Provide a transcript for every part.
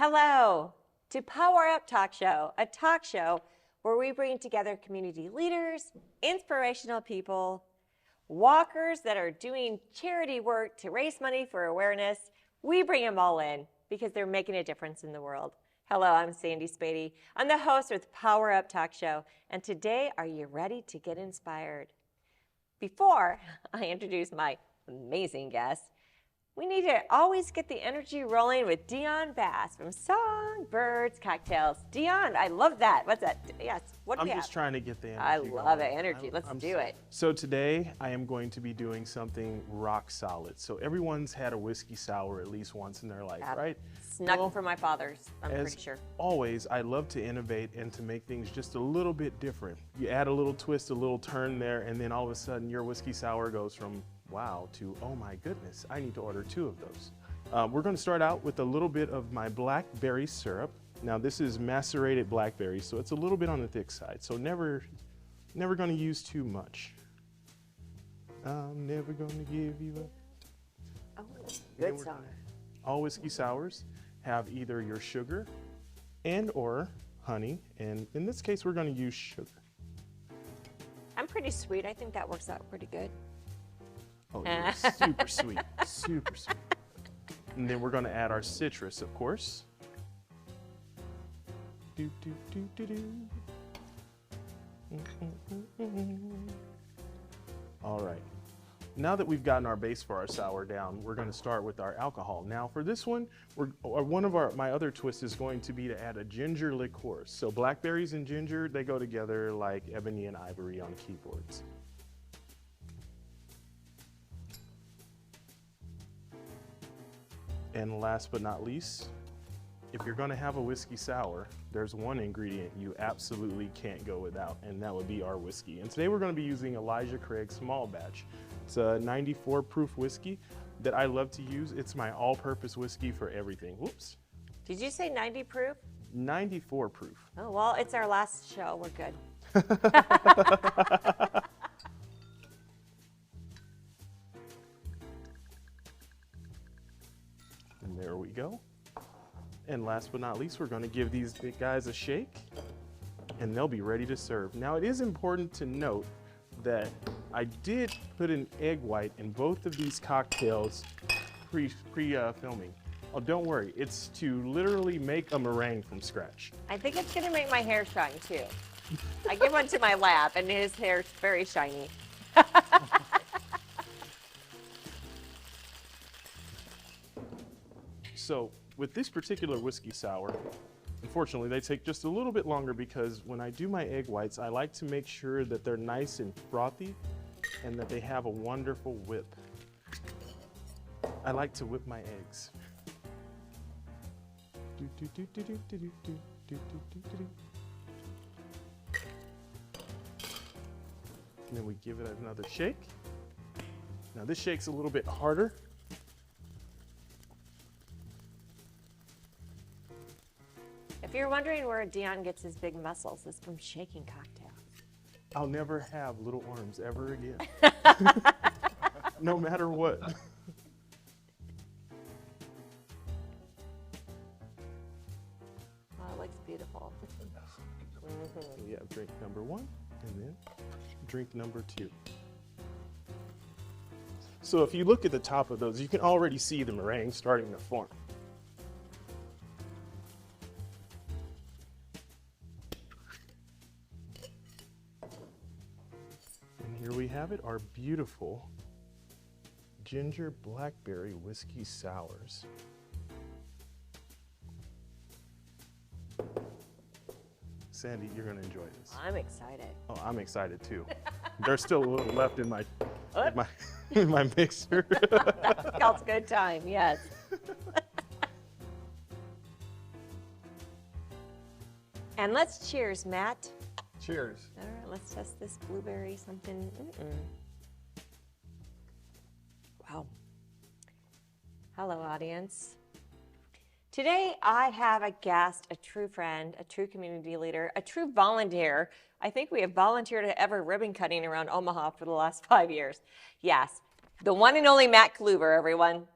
Hello to Power Up Talk Show, a talk show where we bring together community leaders, inspirational people, walkers that are doing charity work to raise money for awareness. We bring them all in because they're making a difference in the world. Hello, I'm Sandy Spady. I'm the host with Power Up Talk Show, and today, are you ready to get inspired? Before I introduce my amazing guest, we need to always get the energy rolling with Deion Bass from Songbirds Cocktails. Deion, I love that. What's that? Yes, what do we have? I'm just trying to get the energy I love it, energy. Let's do it. So today, I am going to be doing something rock solid. So everyone's had a whiskey sour at least once in their life, right? Snuck from my father's, I'm pretty sure. Always, I love to innovate and to make things just a little bit different. You add a little twist, a little turn there, and then all of a sudden, your whiskey sour goes from wow to, oh my goodness, I need to order 2 of those. We're going to start out with a little bit of my blackberry syrup. Now this is macerated blackberries, so it's a little bit on the thick side, so never going to use too much. I'm never going to give you a... Oh, good song. All whiskey sours have either your sugar and or honey, and in this case we're going to use sugar. I'm pretty sweet. I think that works out pretty good. Oh, you're super sweet, super sweet. And then we're going to add our citrus, of course. Do, do, do, do, do. All right. Now that we've gotten our base for our sour down, we're going to start with our alcohol. Now for this one, one of my other twists is going to be to add a ginger liqueur. So blackberries and ginger, they go together like ebony and ivory on keyboards. And last but not least, if you're going to have a whiskey sour, there's one ingredient you absolutely can't go without, and that would be our whiskey. And today we're going to be using Elijah Craig Small Batch. It's a 94 proof whiskey that I love to use. It's my all-purpose whiskey for everything. Whoops. Did you say 90 proof? 94 proof. Oh, well, it's our last show. We're good. And there we go. And last but not least, we're going to give these big guys a shake, and they'll be ready to serve. Now, it is important to note that I did put an egg white in both of these cocktails pre-filming. Oh, don't worry. It's to literally make a meringue from scratch. I think it's going to make my hair shine, too. I give one to my lab, and his hair's very shiny. So with this particular whiskey sour, unfortunately, they take just a little bit longer because when I do my egg whites, I like to make sure that they're nice and frothy and that they have a wonderful whip. I like to whip my eggs. And then we give it another shake. Now this shake's a little bit harder. If you're wondering where Deion gets his big muscles, it's from shaking cocktails. I'll never have little arms ever again. No matter what. Oh, it looks beautiful. So we have drink number 1 and then drink number 2. So if you look at the top of those, you can already see the meringue starting to form. Here we have it, our beautiful ginger blackberry whiskey sours. Sandy, you're going to enjoy this. I'm excited. Oh, I'm excited too. There's still a little left in my mixer. That spells good time, yes. And let's cheers, Matt. Cheers. All right, let's test this blueberry something. Wow. Hello, audience. Today, I have a guest, a true friend, a true community leader, a true volunteer. I think we have volunteered at every ribbon cutting around Omaha for the last 5 years. Yes, the one and only Matt Kluver, everyone.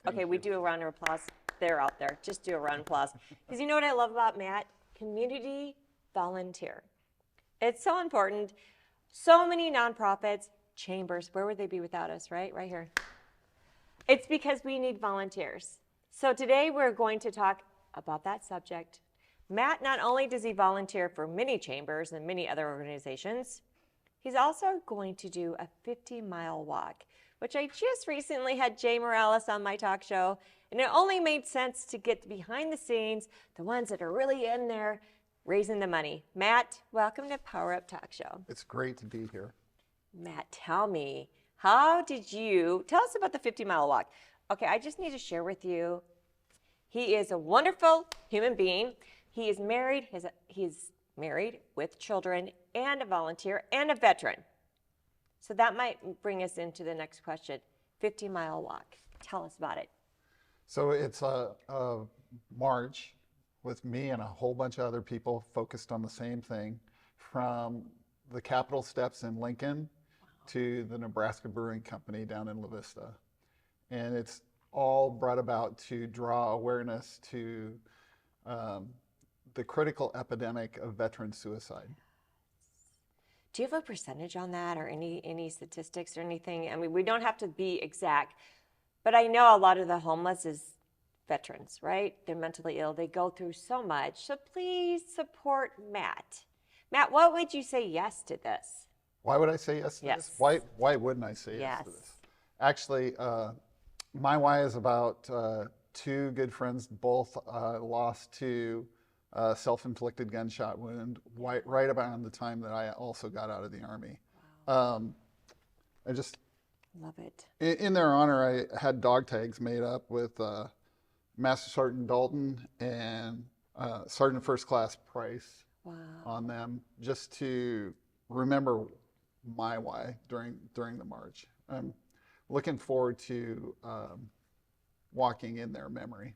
Okay, we do a round of applause. they're out there. Just do a round of applause. Because you know what I love about Matt? Community volunteer. It's so important. So many nonprofits, chambers, where would they be without us, right? Right here. It's because we need volunteers. So today we're going to talk about that subject. Matt, not only does he volunteer for many chambers and many other organizations, he's also going to do a 50-mile walk, which I just recently had Jay Morales on my talk show, and it only made sense to get behind the scenes, the ones that are really in there raising the money. Matt, welcome to Power Up Talk Show. It's great to be here. Matt, tell me, tell us about the 50-mile walk. Okay, I just need to share with you, he is a wonderful human being. He is married, he's married with children and a volunteer and a veteran. So that might bring us into the next question. 50-mile walk. Tell us about it. So it's a march with me and a whole bunch of other people focused on the same thing, from the Capitol steps in Lincoln to the Nebraska Brewing Company down in La Vista. And it's all brought about to draw awareness to the critical epidemic of veteran suicide. Do you have a percentage on that, or any statistics or anything? I mean, we don't have to be exact, but I know a lot of the homeless is veterans, right? They're mentally ill. They go through so much. So please support Matt. Matt, what would you say yes to this? Why would I say yes to this? Why wouldn't I say yes to this? Actually, my why is about two good friends, both lost to self-inflicted gunshot wound right about the time that I also got out of the Army. Wow. I just love it. In their honor, I had dog tags made up with Master Sergeant Dalton and Sergeant First Class Price on them, just to remember my why during the march. I'm looking forward to walking in their memory.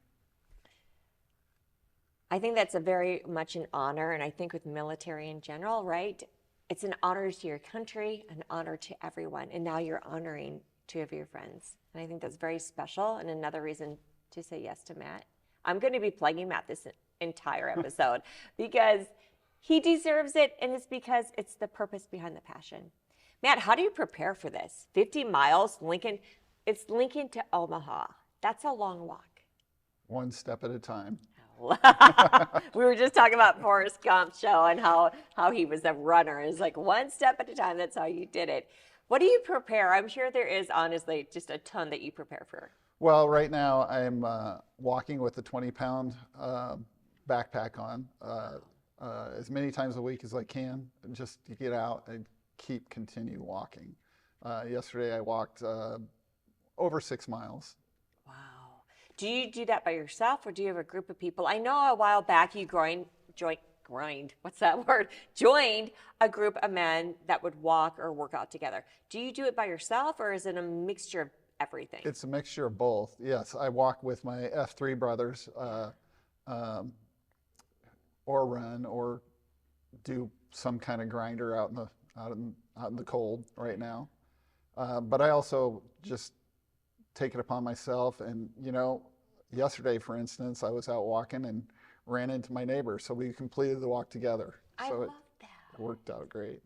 I think that's a very much an honor, and I think with military in general, right? It's an honor to your country, an honor to everyone, and now you're honoring two of your friends. And I think that's very special, and another reason to say yes to Matt. I'm going to be plugging Matt this entire episode because he deserves it, and it's because it's the purpose behind the passion. Matt, how do you prepare for this? 50 miles, Lincoln, it's Lincoln to Omaha. That's a long walk. One step at a time. We were just talking about Forrest Gump's show and how he was a runner. It's like one step at a time. That's how you did it. What do you prepare? I'm sure there is honestly just a ton that you prepare for. Well, right now I'm walking with a 20-pound backpack on as many times a week as I can, just to get out and continue walking. Yesterday I walked over 6 miles. Wow. Do you do that by yourself, or do you have a group of people? I know a while back you joined a group of men that would walk or work out together. Do you do it by yourself, or is it a mixture of everything? It's a mixture of both. Yes, I walk with my F3 brothers, or run, or do some kind of grinder out in the cold right now. But I also just take it upon myself, and yesterday, for instance, I was out walking and ran into my neighbor, so we completed the walk together. I love that. It worked out great.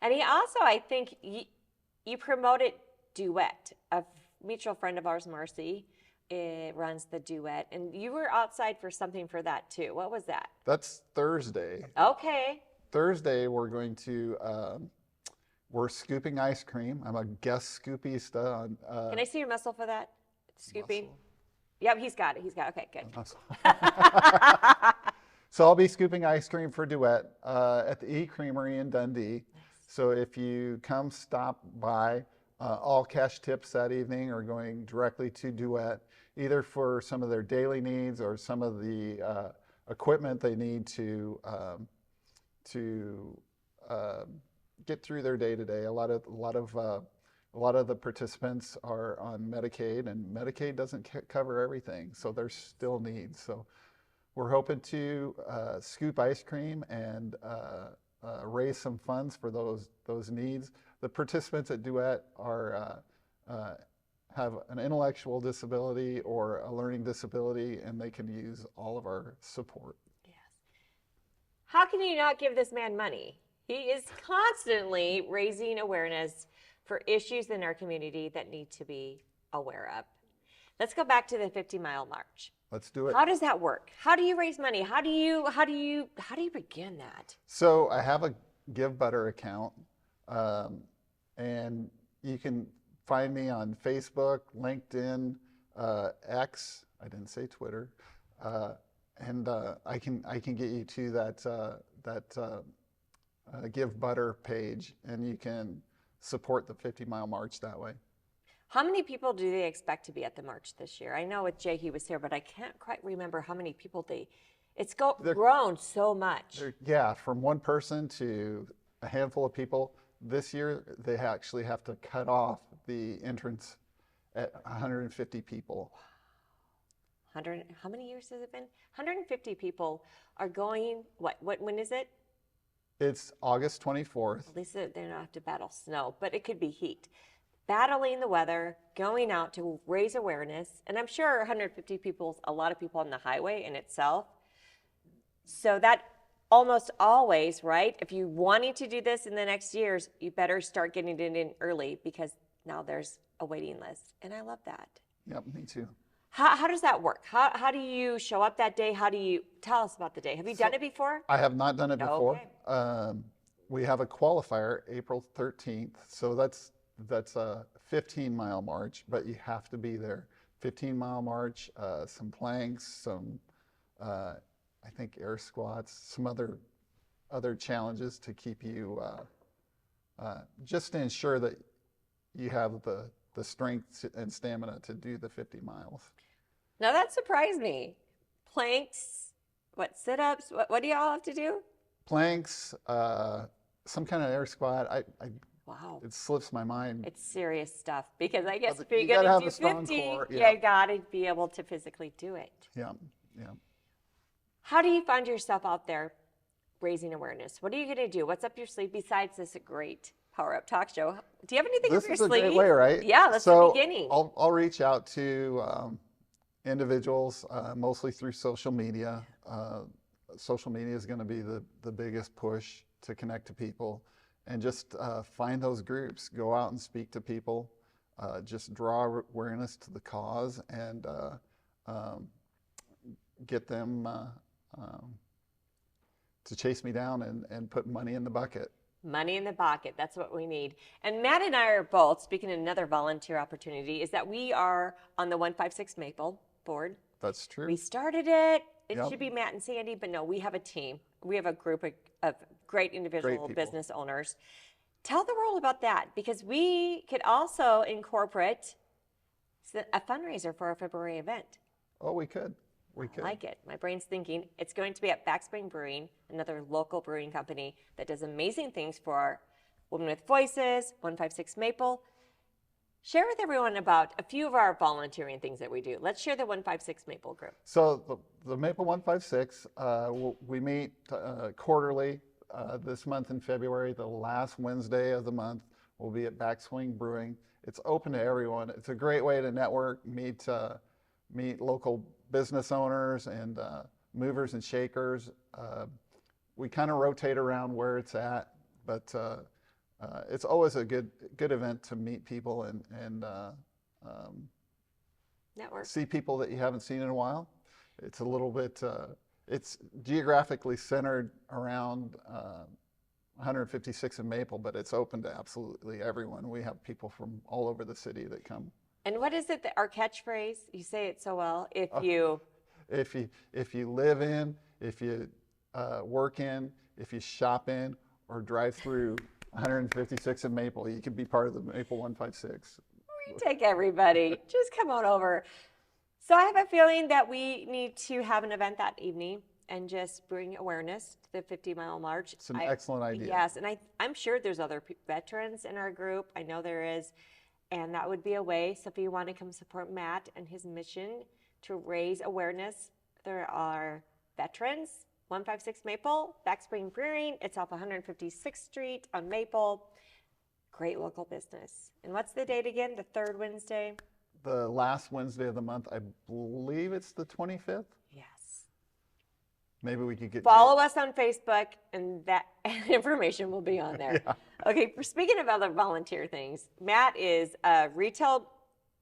And he also, I think, you promoted Duet. A mutual friend of ours, Marcy, runs the Duet, and you were outside for something for that too. What was that? That's Thursday. Okay. Thursday, we're going to we're scooping ice cream. I'm a guest scoopista on. Can I see your muscle for that? Scooping? Muscle. Yep, he's got it. Okay, good. So I'll be scooping ice cream for Duet at the E Creamery in Dundee. Nice. So if you come stop by, all cash tips that evening are going directly to Duet, either for some of their daily needs or some of the equipment they need to get through their day-to-day. A lot of the participants are on Medicaid, and Medicaid doesn't cover everything, so there's still needs. So we're hoping to scoop ice cream and raise some funds for those needs. The participants at Duet are have an intellectual disability or a learning disability, and they can use all of our support. Yes. How can you not give this man money? He is constantly raising awareness for issues in our community that need to be aware of. Let's go back to the 50-mile march. Let's do it. How does that work? How do you raise money? How do you begin that? So I have a Give Butter account, and you can find me on Facebook, LinkedIn, X. I didn't say Twitter, and I can get you to that Give Butter page, and you can support the 50-mile march that way. How many people do they expect to be at the march this year? I know with Jay he was here, but I can't quite remember how many people it's grown so much. Yeah, from one person to a handful of people. This year, they actually have to cut off the entrance at 150 people. 100, how many years has it been? 150 people are going, when is it? It's August 24th. At least they don't have to battle snow, but it could be heat. Battling the weather, going out to raise awareness, and I'm sure 150 people is a lot of people on the highway in itself. So that almost always, right? If you're wanting to do this in the next years, you better start getting it in early because now there's a waiting list. And I love that. Yep, me too. How does that work? How do you show up that day? How do you tell us about the day? Have you done it before? I have not done it before. Okay. We have a qualifier April 13th, so that's a 15-mile march, but you have to be there. 15-mile march, some planks, some I think air squats, some other challenges to keep you just to ensure that you have the strength and stamina to do the 50 miles. Now that surprised me. Planks, sit-ups, what do y'all have to do? Planks, some kind of air squat. Wow. It slips my mind. It's serious stuff because I guess if You you're gotta going to have do a 50, strong core, you yeah. got to be able to physically do it. Yeah, yeah. How do you find yourself out there raising awareness? What are you going to do? What's up your sleeve besides this great Power Up Talk Show? Do you have anything up your This is sleeve? a great way, right? Yeah, that's so the beginning. I'll reach out to individuals, mostly through social media. Social media is going to be the biggest push to connect to people, and just find those groups. Go out and speak to people. Just draw awareness to the cause and get them to chase me down and put money in the bucket. Money in the bucket, that's what we need. And Matt and I are both, speaking of another volunteer opportunity, is that we are on the 156 Maple board. That's true. We started it. It Yep. should be Matt and Sandy, but no, we have a team. We have a group of great individual people. business owners. Tell the world about that, because we could also incorporate a fundraiser for our February event. Oh, we could. We could. I like it. My brain's thinking it's going to be at Back Spring Brewing, another local brewing company that does amazing things for Women with Voices, 156 Maple. Share with everyone about a few of our volunteering things that we do. Let's share the 156 Maple group. So the Maple 156, we meet quarterly. This month in February, the last Wednesday of the month, we'll be at Backswing Brewing. It's open to everyone. It's a great way to network, meet local business owners and movers and shakers. We kind of rotate around where it's at, but it's always a good event to meet people and Network. see people that you haven't seen in a while. It's a little bit, it's geographically centered around 156 and Maple, but it's open to absolutely everyone. We have people from all over the city that come. And what is it that our catchphrase? You say it so well. If you live in, if you work in, if you shop in, or drive through 156 and Maple, you can be part of the Maple 156. we take everybody, just come on over. So I have a feeling that we need to have an event that evening and just bring awareness to the 50-mile march. It's an excellent idea. Yes, and I'm sure there's other veterans in our group. I know there is. And that would be a way, so if you want to come support Matt and his mission to raise awareness, there are veterans, 156 Maple, Back Spring Brewing. It's off 156th Street on Maple. Great local business. And what's the date again? The third Wednesday? the last Wednesday of the month. I believe it's the 25th. Yes. Maybe we could get Follow us on Facebook, and that information will be on there. Yeah. Okay, for speaking of other volunteer things, Matt is a retail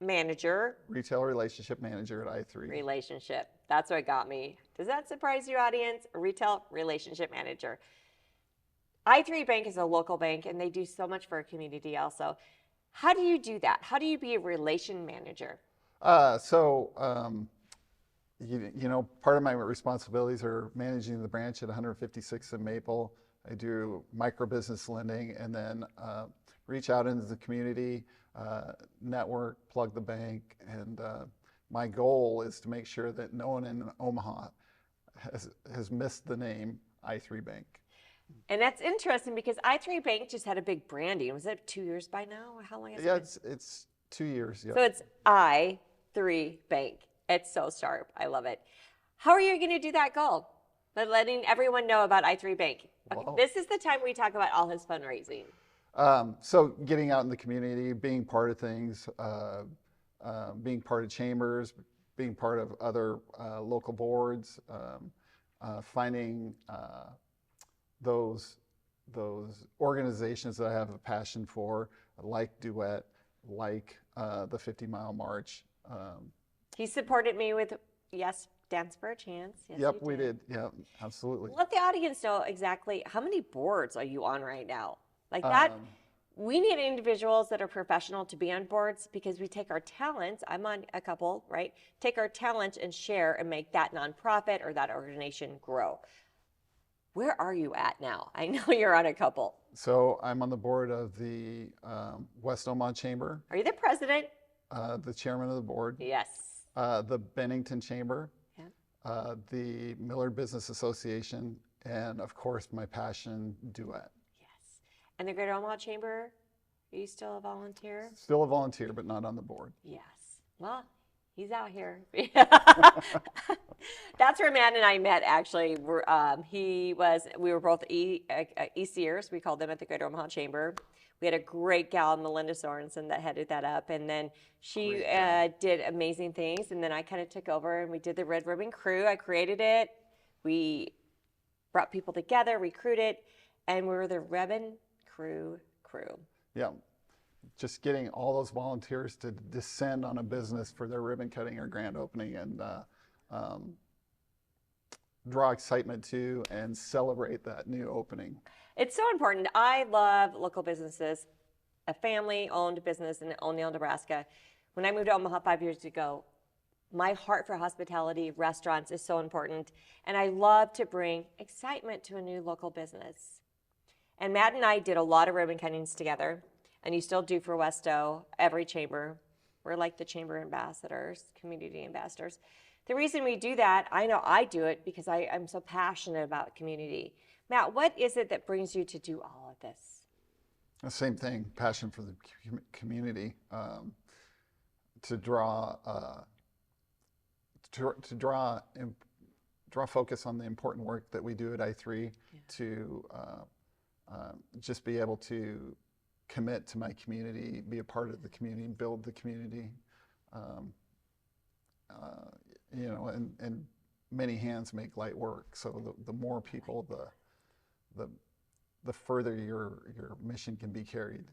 manager. Retail relationship manager at I3. Relationship. That's what got me. Does that surprise you, audience? A retail relationship manager. I3 Bank is a local bank, and they do so much for our community also. How do you do that? How do you be a relation manager? You know, part of my responsibilities are managing the branch at 156 in Maple. I do micro business lending, and then reach out into the community, network, plug the bank, and my goal is to make sure that no one in Omaha has missed the name I3 Bank. And that's interesting because I3 Bank just had a big branding. Was it 2 years by now? How long has it Yeah, been? it's 2 years. Yeah. So it's I3 Bank. It's so sharp. I love it. How are you going to do that goal? By letting everyone know about I3 Bank. Okay, Wow. this is the time we talk about all his fundraising. So getting out in the community, being part of things, being part of chambers, being part of other local boards, finding those organizations that I have a passion for, like Duet, like the 50-mile march. He supported me with, yes, Dance for a Chance. Yes, Yep, you we did. Yeah, absolutely. Let the audience know exactly how many boards are you on right now? Like that, we need individuals that are professional to be on boards because we take our talents, I'm on a couple, right? Take our talents and share and make that nonprofit or that organization grow. Where are you at now? I know you're on a couple. So I'm on the board of the West Omaha Chamber, Are you the president? the chairman of the board, Yes. the Bennington Chamber, Yeah. the Millard Business Association, and of course my passion, Duet. Yes. And the Greater Omaha Chamber, are you still a volunteer? Still a volunteer, but not on the board. Yes. Well, he's out here. That's where Matt and I met, actually. We were both ECers. We called them at the Greater Omaha Chamber. We had a great gal, Melinda Sorensen, that headed that up. And then she did amazing things. And then I kind of took over and we did the Red Ribbon Crew. I created it. We brought people together, recruited, and we were the Ribbon Crew. Yeah, just getting all those volunteers to descend on a business for their ribbon cutting or grand opening and draw excitement to and celebrate that new opening. It's so important. I love local businesses, a family-owned business in O'Neill, Nebraska. When I moved to Omaha 5 years ago, my heart for hospitality, restaurants is so important, and I love to bring excitement to a new local business. And Matt and I did a lot of ribbon cuttings together, and you still do for Westo, every chamber. We're like the chamber ambassadors, community ambassadors. The reason we do that, I know I do it because I'm so passionate about community. Matt, what is it that brings you to do all of this? The same thing, passion for the community, to draw focus on the important work that we do at I3, to just be able to commit to my community, be a part of the community, build the community. You know, and many hands make light work. So the more people, the further your mission can be carried.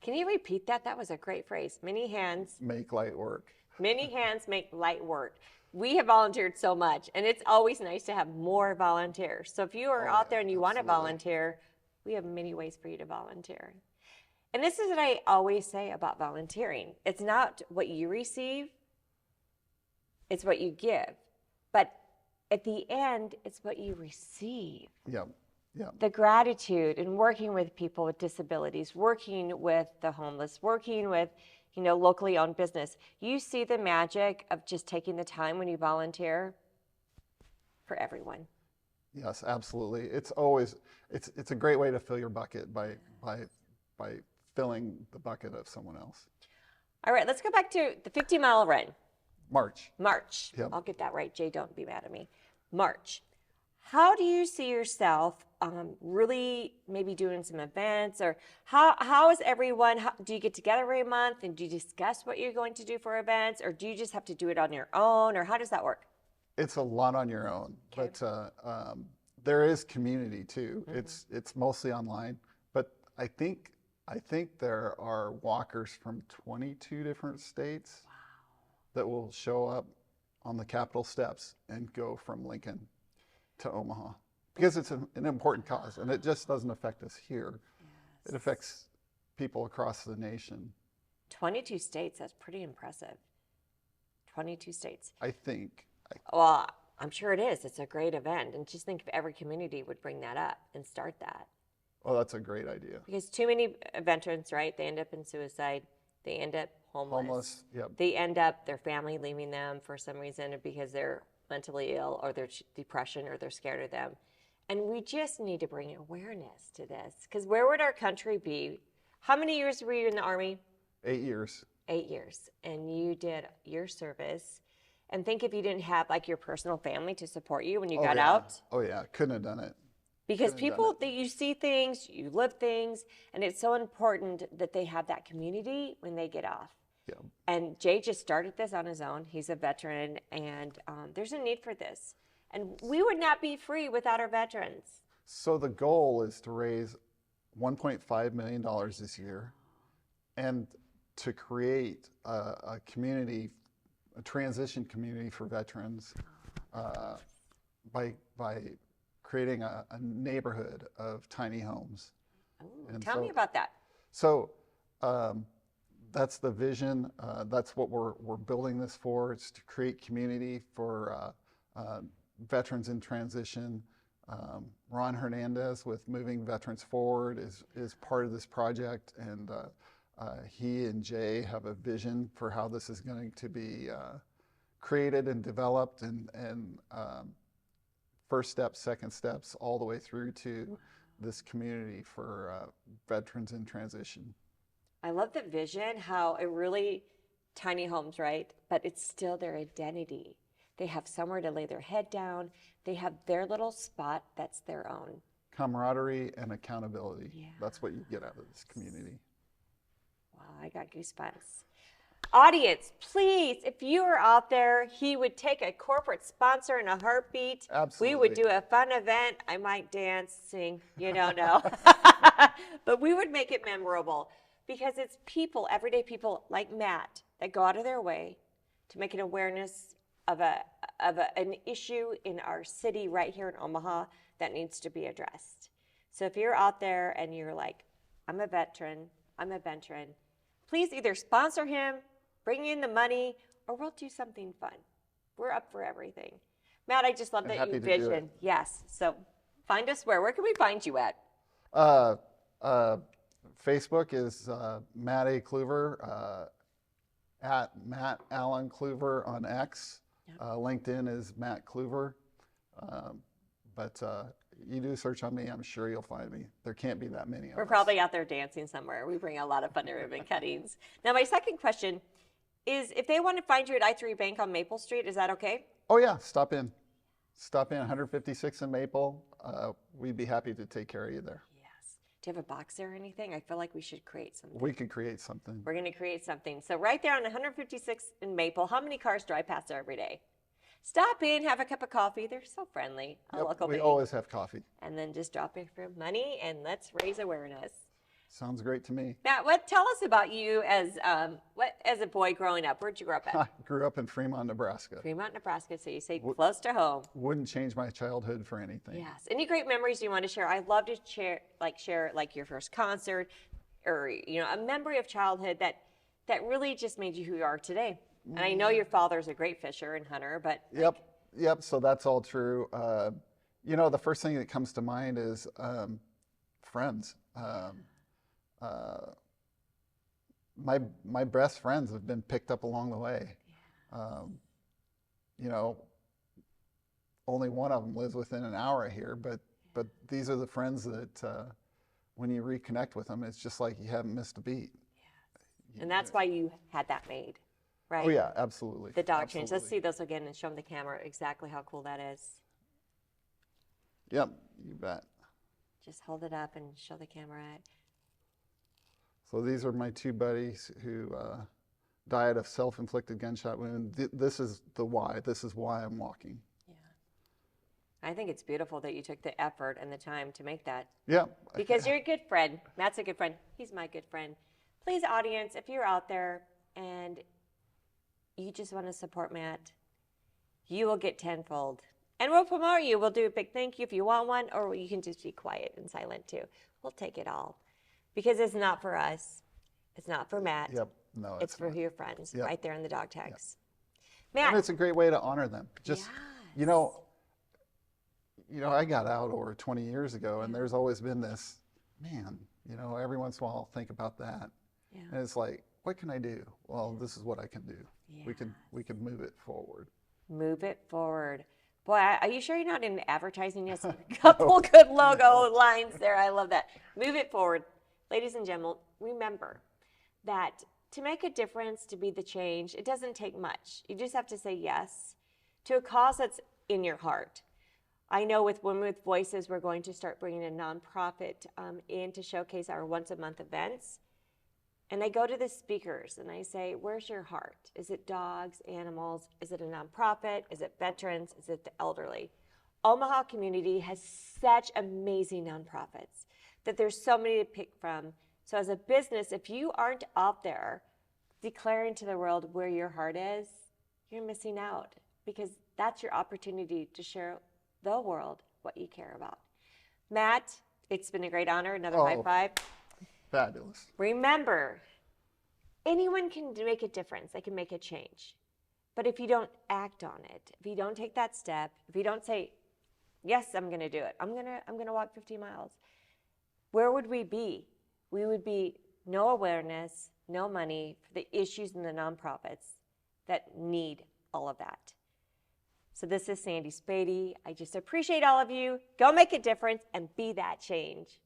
Can you repeat that? That was a great phrase. Many hands make light work. Many hands make light work. We have volunteered so much, and it's always nice to have more volunteers. So if you are out there and you want to volunteer, we have many ways for you to volunteer. And this is what I always say about volunteering. It's not what you receive, it's what you give. But at the end, it's what you receive. Yeah, yeah. The gratitude and working with people with disabilities, working with the homeless, working with, you know, locally owned business. You see the magic of just taking the time when you volunteer for everyone. Yes, absolutely. It's always, it's a great way to fill your bucket by filling the bucket of someone else. All right, let's go back to the 50-mile run. March. March. Yep. I'll get that right. Jay, don't be mad at me. March. How do you see yourself really maybe doing some events, or how is everyone, do you get together every month and do you discuss what you're going to do for events, or do you just have to do it on your own, or how does that work? It's a lot on your own, Okay. but there is community too. It's mostly online, but I think there are walkers from 22 different states that will show up on the Capitol steps and go from Lincoln to Omaha because it's an important cause, and it just doesn't affect us here. It affects people across the nation. 22 states, that's pretty impressive. 22 states. I think. Well, I'm sure it is. It's a great event. And just think if every community would bring that up and start that. Oh, that's a great idea. Because too many veterans, right? They end up in suicide. They end up homeless. Yep. They end up their family leaving them for some reason, or because they're mentally ill, or their depression, or they're scared of them. And we just need to bring awareness to this. Because where would our country be? How many years were you in the Army? 8 years. 8 years. And you did your service. And think if you didn't have like your personal family to support you when you got out. Oh yeah, couldn't have done it. Because people, that you see things, you live things, and it's so important that they have that community when they get off. Yeah. And Jay just started this on his own. He's a veteran, and there's a need for this. And we would not be free without our veterans. So the goal is to raise $1.5 million this year, and to create a community, a transition community for veterans, by creating a neighborhood of tiny homes. Ooh, tell me about that. So that's the vision. That's what we're building this for. It's to create community for veterans in transition. Ron Hernandez with Moving Veterans Forward is part of this project, and he and Jay have a vision for how this is going to be created and developed, and first steps, second steps, all the way through to this community for veterans in transition. I love the vision, how it really, tiny homes, right? But it's still their identity. They have somewhere to lay their head down. They have their little spot that's their own. Camaraderie and accountability. Yeah. That's what you get out of this community. Wow, I got goosebumps. Audience, please, if you are out there, he would take a corporate sponsor in a heartbeat. Absolutely. We would do a fun event. I might dance, sing, you don't know. But we would make it memorable, because it's people, everyday people like Matt, that go out of their way to make an awareness of an issue in our city right here in Omaha that needs to be addressed. So if you're out there and you're like, I'm a veteran, please either sponsor him, bring in the money, or we'll do something fun. We're up for everything. Matt, I just love that you vision. Yes. So find us where? Where can we find you at? Facebook is Matt A. Kluver, at Matt Allen Kluver on X. Yep. LinkedIn is Matt Kluver. But you do search on me, I'm sure you'll find me. There can't be that many of us. We're probably out there dancing somewhere. We bring a lot of fun to ribbon cuttings. Now, my second question is, if they want to find you at I3 Bank on Maple Street, is that okay? Oh yeah, stop in. Stop in, 156 in Maple. We'd be happy to take care of you there. Yes. Do you have a box there or anything? I feel like we should create something. We could create something. We're going to create something. So right there on 156 in Maple, how many cars drive past there every day? Stop in, have a cup of coffee. They're so friendly. Yep, we always have coffee. And then just drop in for money, and let's raise awareness. Sounds great to me. Matt, tell us about you as a boy growing up. Where'd you grow up at? I grew up in Fremont, Nebraska. Fremont, Nebraska. So you say close to home. Wouldn't change my childhood for anything. Yes. Any great memories you want to share? I'd love to share your first concert, or a memory of childhood that really just made you who you are today. And I know your father's a great fisher and hunter, but Yep. So that's all true. The first thing that comes to mind is friends. My best friends have been picked up along the way. Only one of them lives within an hour of here, but these are the friends that when you reconnect with them, it's just like you haven't missed a beat. Yes. And that's why you had that made. Right. Oh yeah, absolutely. The dog change. Let's see those again and show them the camera exactly how cool that is. Yep, you bet. Just hold it up and show the camera. So these are my two buddies who died of self-inflicted gunshot wound. This is the why. This is why I'm walking. Yeah. I think it's beautiful that you took the effort and the time to make that. Yeah. Because you're a good friend. Matt's a good friend. He's my good friend. Please, audience, if you're out there and you just want to support Matt, you will get tenfold. And we'll promote you. We'll do a big thank you if you want one, or you can just be quiet and silent too. We'll take it all. Because it's not for us. It's not for Matt. Yep. No, it's for not. your friends Yep. right there in the dog tags. Yep. Matt. And it's a great way to honor them. Just, Yes. you know, I got out over 20 years ago, and there's always been this, man, every once in a while I'll think about that. Yeah. And it's like, what can I do? Well, this is what I can do. Yeah. We can move it forward. Move it forward. Boy, are you sure you're not in advertising? Yes, a couple good logo lines there. I love that. Move it forward. Ladies and gentlemen, remember that to make a difference, to be the change, it doesn't take much. You just have to say yes to a cause that's in your heart. I know with Women with Voices, we're going to start bringing a nonprofit in to showcase our once-a-month events. And I go to the speakers and I say, where's your heart? Is it dogs, animals? Is it a nonprofit? Is it veterans? Is it the elderly? Omaha community has such amazing nonprofits that there's so many to pick from. So as a business, if you aren't out there declaring to the world where your heart is, you're missing out, because that's your opportunity to share the world what you care about. Matt, it's been a great honor. Another high five. Fabulous. Remember, anyone can make a difference. They can make a change. But if you don't act on it, if you don't take that step, if you don't say, yes, I'm going to do it. I'm going to walk 50 miles. Where would we be? We would be no awareness, no money for the issues in the nonprofits that need all of that. So this is Sandy Spady. I just appreciate all of you. Go make a difference and be that change.